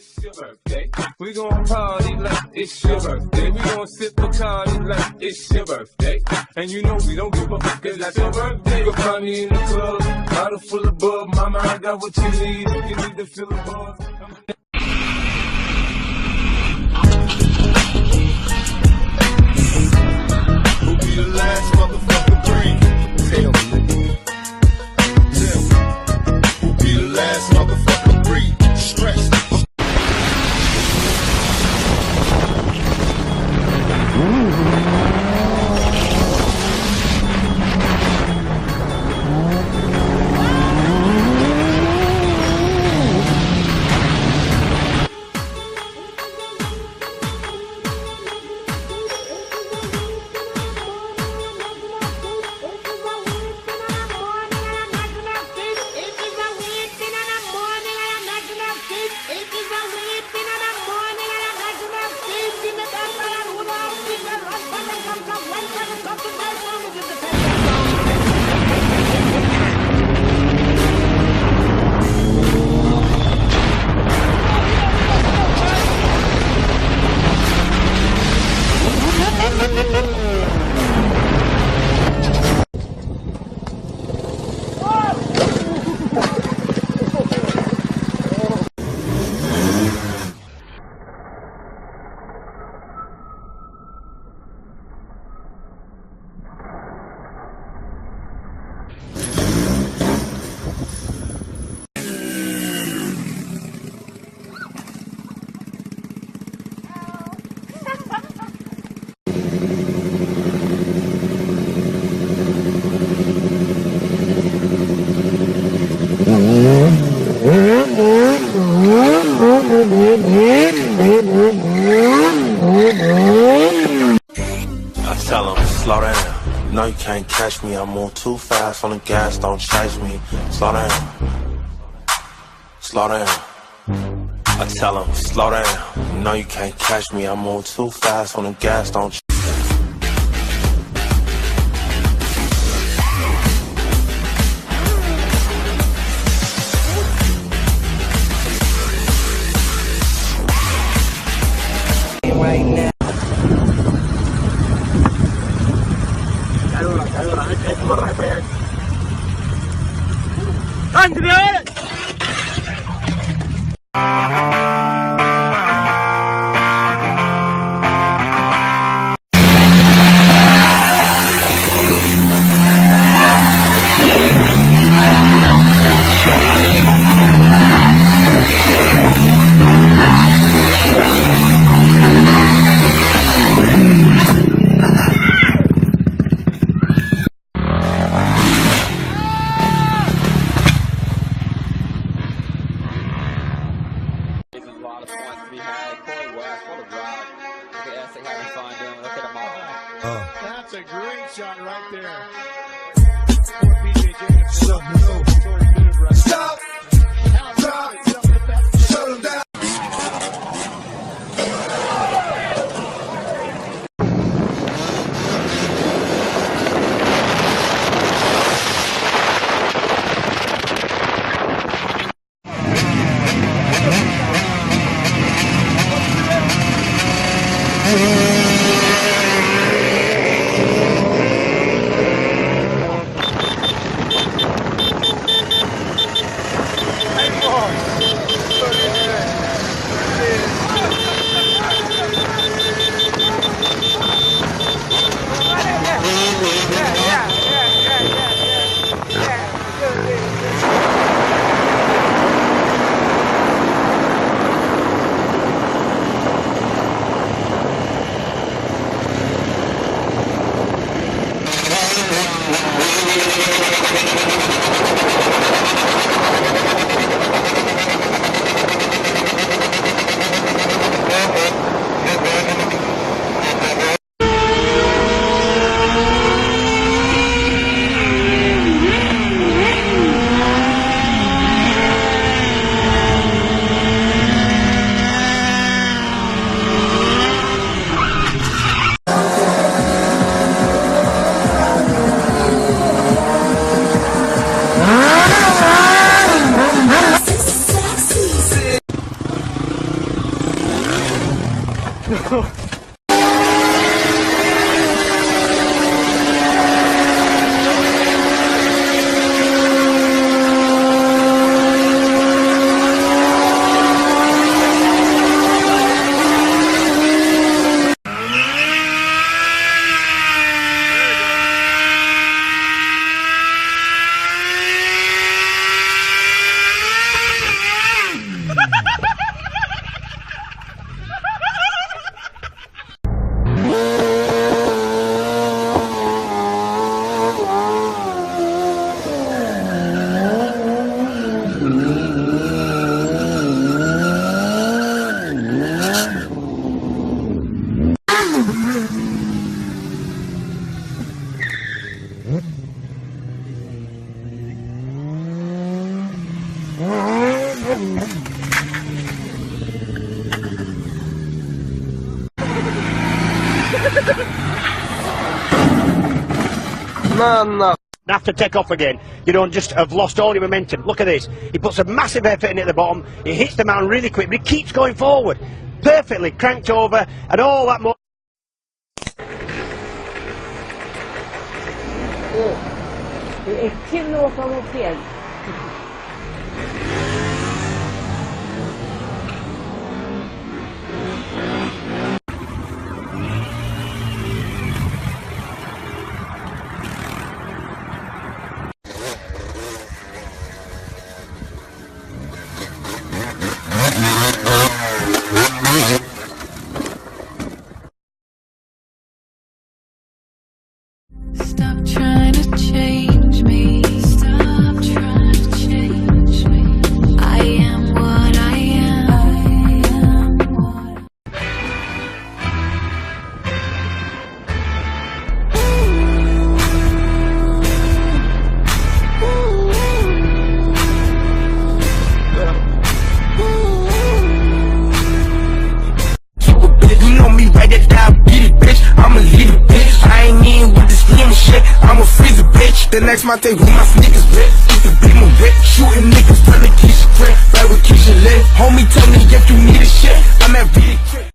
it's your birthday. We gon' party like it's your birthday. We gon' sip Bacardi like it's your birthday. And you know we don't give a fuck, cause that's your birthday. You'll find me in the club, bottle full of bub. Mama, I got what you need if you need to feel the buzz. Who'll be the last motherfucker breathe? Tell me, nigga. Tell me. Who'll be the last motherfucker breathe? Stress. I tell him, slow down. No, you can't catch me. I move too fast on the gas, don't chase me. Slow down. Slow down. I tell him, slow down. No, you can't catch me. I move too fast on the gas, don't right now. That's a great shot right there. Stop! Drop! Shut him down! No. Have to take off again. You don't just have lost all your momentum. Look at this. He puts a massive effort in at the bottom. He hits the mountain really quick, but he keeps going forward. Perfectly cranked over and all that more. Det är kul att åka moped. Stop trying to change me. Stop trying to change me. I am what I am. I am what You know me, write that down, beat it, bitch. I'ma leave it, bitch. I ain't in with this slim shit. I'ma freeze a bitch. The next month they with my sneakers, bitch. If the beat my whip, shooting niggas, tell the Keisha Crit. Right with Keisha Lit. Homie, tell me if you need a shit. I'm at Beat It.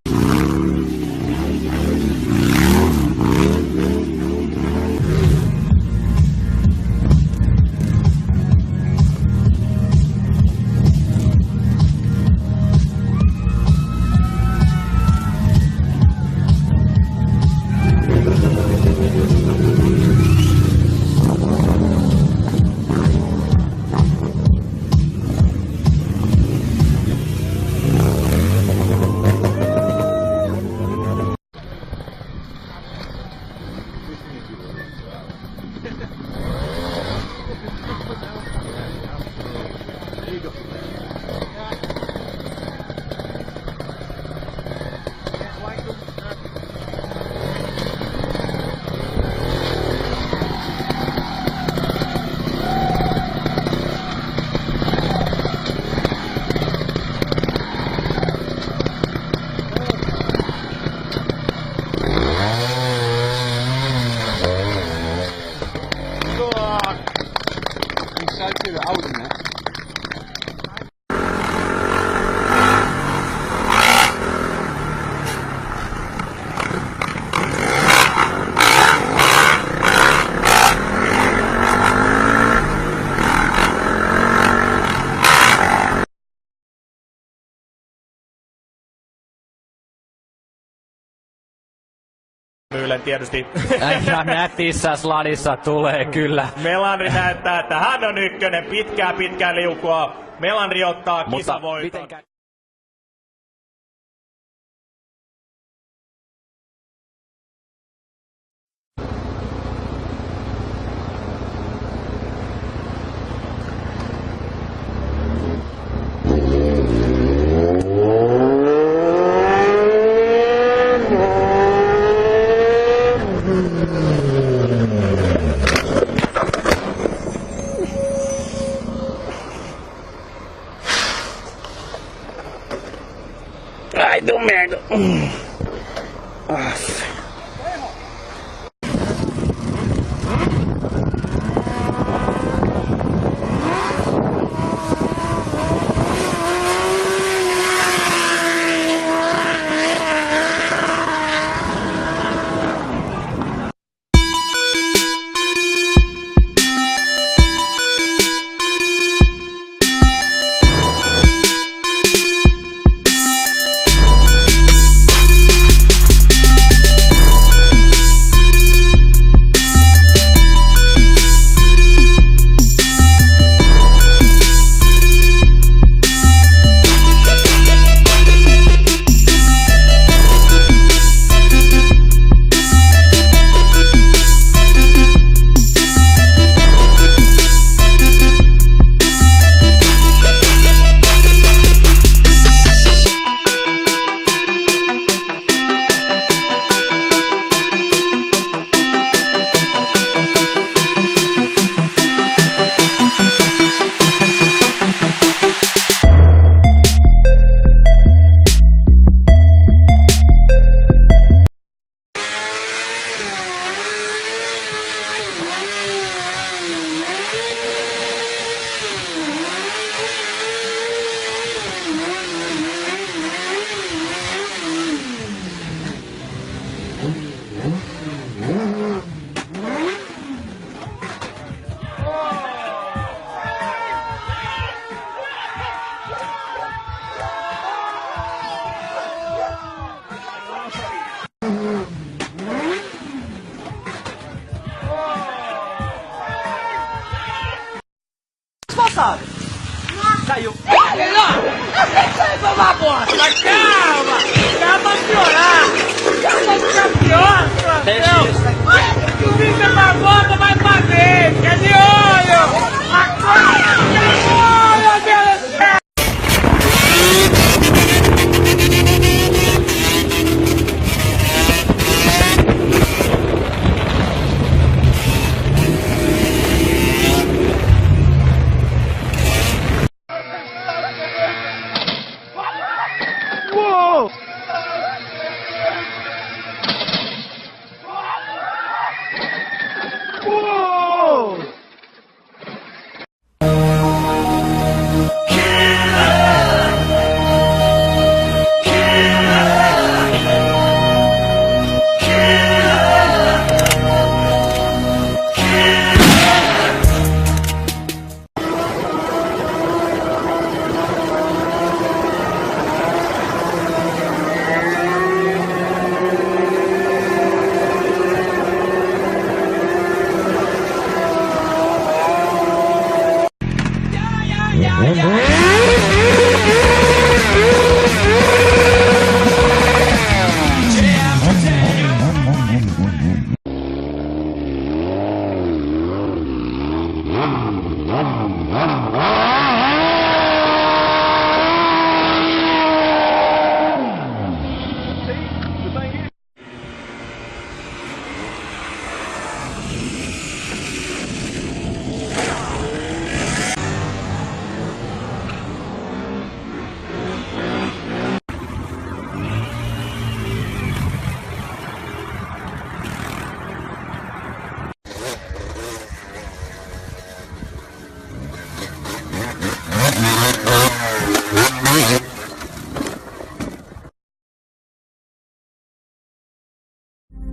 Myylen tietysti. Ja nätissä sladissa tulee kyllä. Melandri näyttää, että hän on ykkönen. Pitkää liukua. Melandri ottaa kisavoiton. Ai do merda. saiu. Sai uma bosta, calma! Calma piorar! Calma ficar pior, situação! Olha que o bicho é pra volta, vai pra ver! Fica de olho! Acorda! Fica de olho, meu Deus do céu!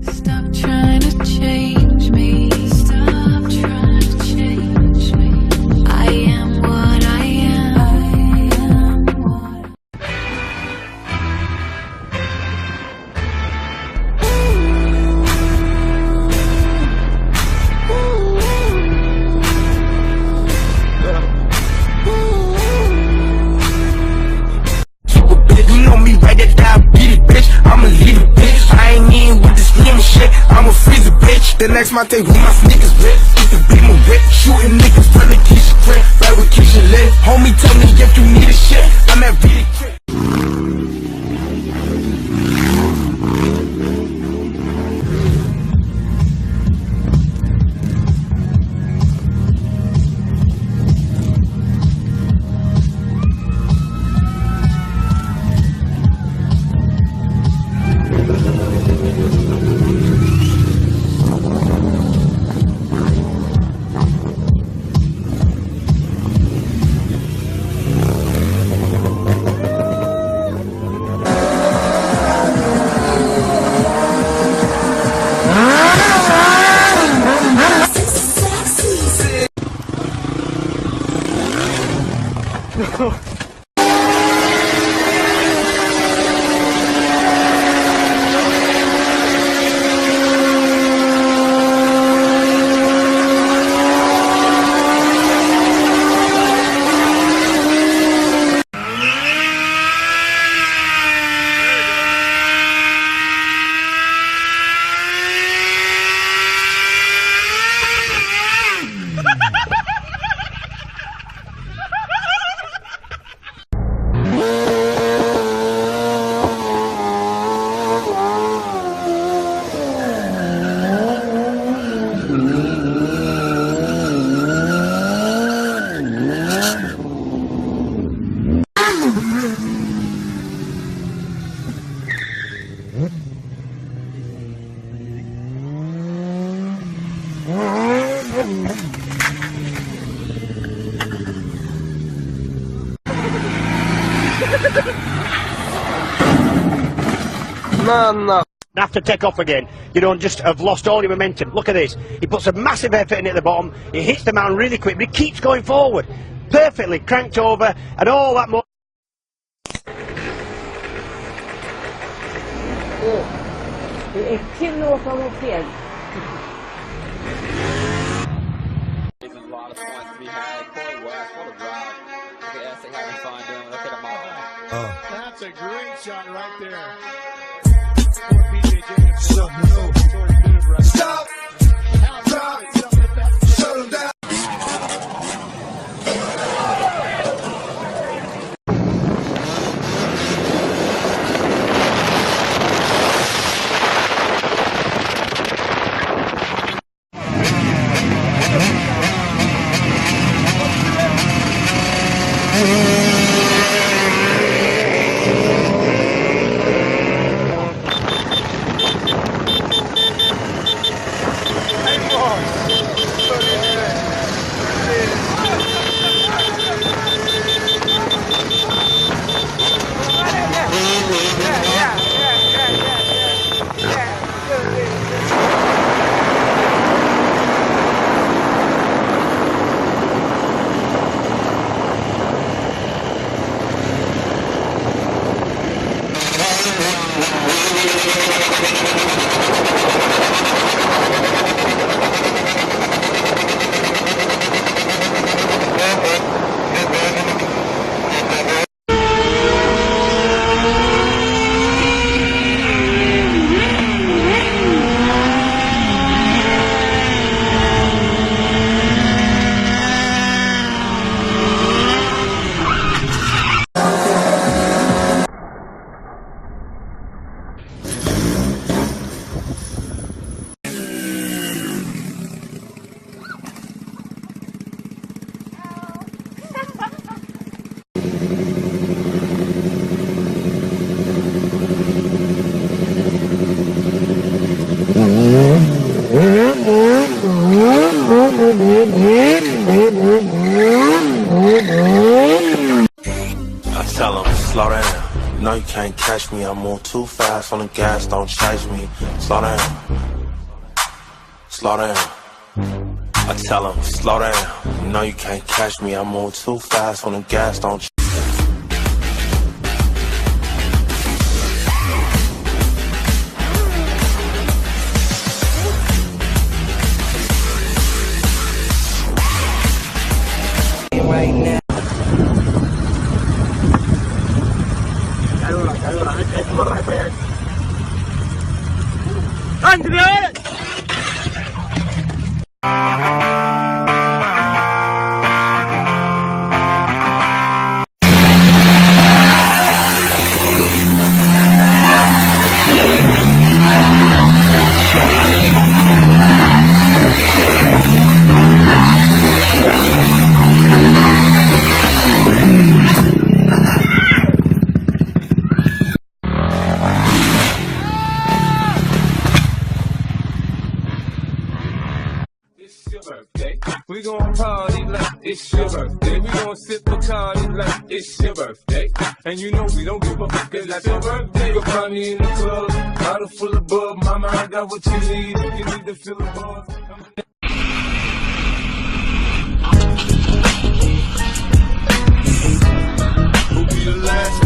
Stop trying to change me. Stop trying to change me. I am what I am. I am what You know me right at diabetes, bitch. I'ma leave a bitch. I ain't in with this slim shit. I'ma freeze a bitch. The next my take with my sneakers wet. Keep the beam on wet. Shooting niggas from the Keisha crib. Right with Keisha lit. Homie, tell me if you need a shit. I'm at really crib. No. Have to take off again. You don't just have lost all your momentum. Look at this. He puts a massive effort in at the bottom. He hits the mountain really quick, but he keeps going forward. Perfectly cranked over, and all that more. Det är kul att åka moped. There's a lot of fun to be had. Point West, what a drive. Okay, great shot right there. Stop. Drop. Shut him down. I tell them, slow down. No, you can't catch me. I move too fast on the gas, don't chase me. Slow down. Slow down. I tell them, slow down. No, you can't catch me. I move too fast on the gas, don't chase me. Right now. We gon' party like it's your birthday. We gon' sip Bacardi like it's your birthday. And you know we don't give a fuck, it's like your birthday. You'll find me in the club, bottle full of bub. Mama, I got what you need if you need to feel the buzz. Who'll be the last